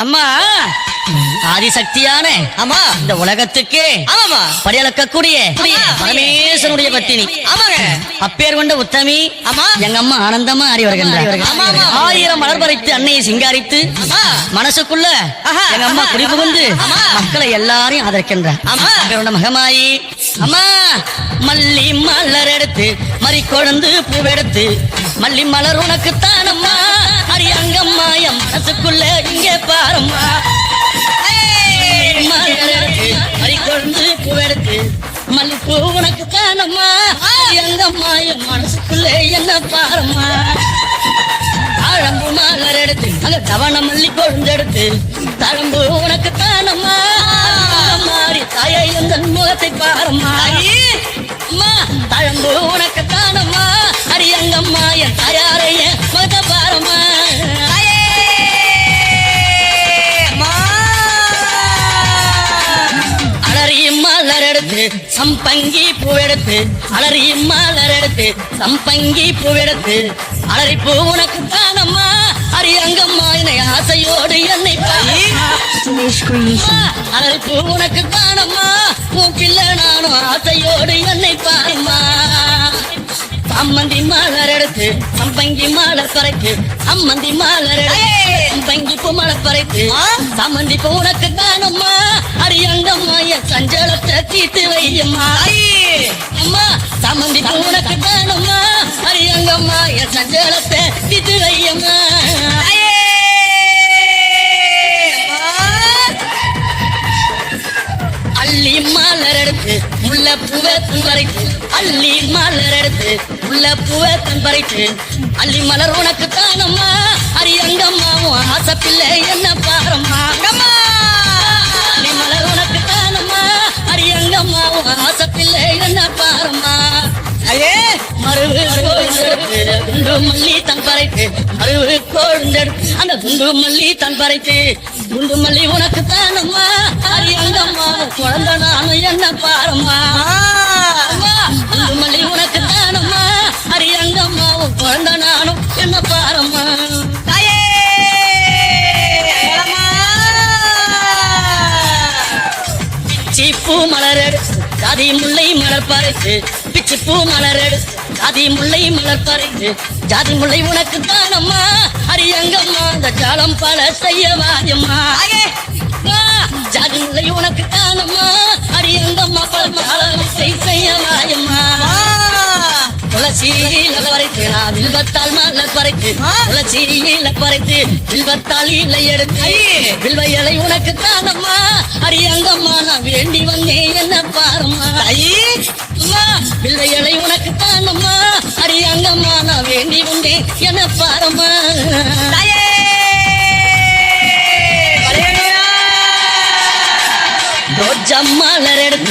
அம்மா ஆதிசக்தியான ஆமா இந்த உலகத்துக்கு ஆமாமா படியளக்கக்கூடிய பரமேஸ்வரனுடைய பத்தினி. ஆமாங்க. அப்பேர் கொண்ட உத்தமி. ஆமா. எங்க அம்மா ஆனந்தமா ஆடி வருகின்றார். ஆமா, ஆமா. 1000 மலர் பறித்து அன்னையை சிங்காரித்து மனசுக்குள்ள எங்க அம்மா குடிபுகுந்து மக்களை எல்லாரையும் ஆதரிக்கின்றார். அப்பேர் மகமாயி அம்மா மல்லி மலர் எடுத்து மறி கொழுந்து பூவெடுத்து மல்லி மலர் உனக்கு தானம்மா அரியங்கம்மா என் மனசுக்குள்ள இங்கே பாரம்மா. மறிக்கொழுந்து பூவெடுத்து மல்லிப்பூ உனக்கு தானம்மா அரியங்கம்மா என் மனசுக்குள்ள என்ன பாரம்மா. தாழம்பு மலர் எடுத்து அந்த தவண மல்லி கொழுந்து எடுத்து தாழம்பு உனக்கு தானம்மா மாறி தாயை எந்த முகத்தை பாரம்மா. அம்மா தாழம்பு உனக்கு தானம்மா அரியங்கம்மா என் தாயாரைய முகத்தை பாரம்மா. சம்பங்கி பூவெடுத்து அலறி மலர் எடுத்து சம்பங்கி பூவெடுத்து அலறி பூ உனக்கு தானம்மா அரியங்கம்மா என்னை ஆசையோடு என்னை அலறி பூ உனக்கு தானம்மா பூக்கில்ல நானும் ஆசையோடு என்னை பாருமா. அம்மந்தி மலர் எடுத்து சம்பங்கி மலர் பறைத்து அம்மந்தி மலர் எடுத்து சம்பங்கி பூ மலர் பறைத்து சம்மந்தி பூ உனக்கு தானம்மா அரியங்கம்மா என் சஞ்சலத்தை தீர்த்து வையம்மா. அம்மா சம்மந்தி பூ உனக்கு தானம்மா அரியங்கம்மா என் சஞ்சலத்தை தீர்த்து வையம்மா. அள்ளி மலர் எடுத்து முல்ல பூவை பறித்து அள்ளி மலர் எடுத்து முல்ல பூவை பறித்து அள்ளி மலர் உனக்கு தானம்மா அரியங்கம்மாவும் ஆசை பிள்ளை என்ன பாரம்மா. அள்ளி மலர் உனக்கு தானம்மா அரியங்கம்மாவும் ஆசை பிள்ளை என்ன பாரம்மா. மருவு குண்டு மல்லி தன் பறைத்து மருவு கொழுந்தெடுத்து அந்த குண்டு மல்லி தன் பறைத்து குண்டு மல்லி உனக்கு தானம்மா அரியங்கம்மா குழந்தை நானும் என்ன பாரம்மா. குண்டு மல்லி உனக்கு தானம்மா அரியங்கம்மா குழந்தை நானும் என்ன பாரம்மா. பிச்சிப்பூ மலர் எடுத்து ஜாதி முல்லை மலர் பறித்து பிச்சு பூ மலர் எடுத்து ஜாதி முல்லை மலர் பறித்து ஜாதி முல்லை உனக்கு தானம்மா அரியங்கம்மா அந்த ஜாலம் பல செய்ய வாயம்மா. ஜாதி முல்லை உனக்கு தானம்மா அரியங்கம்மா பல செய்ய வாயம்மா. துளசியில பறித்து நான் வில்வத்தால் மலர் பறித்து துளசியில பறித்து வில்வத்தால் இலை எடுத்து வில்வ இலை உனக்கு தானம்மா அரியங்கம்மா நான் வேண்டி வந்தேன் என்ன பாரம்மா. வில்வ இலை உனக்கு தானம்மா அரியங்கம்மா நான் வேண்டி வந்தேன் என்ன பாரம்மா. ரோஜா மலர் எடுத்து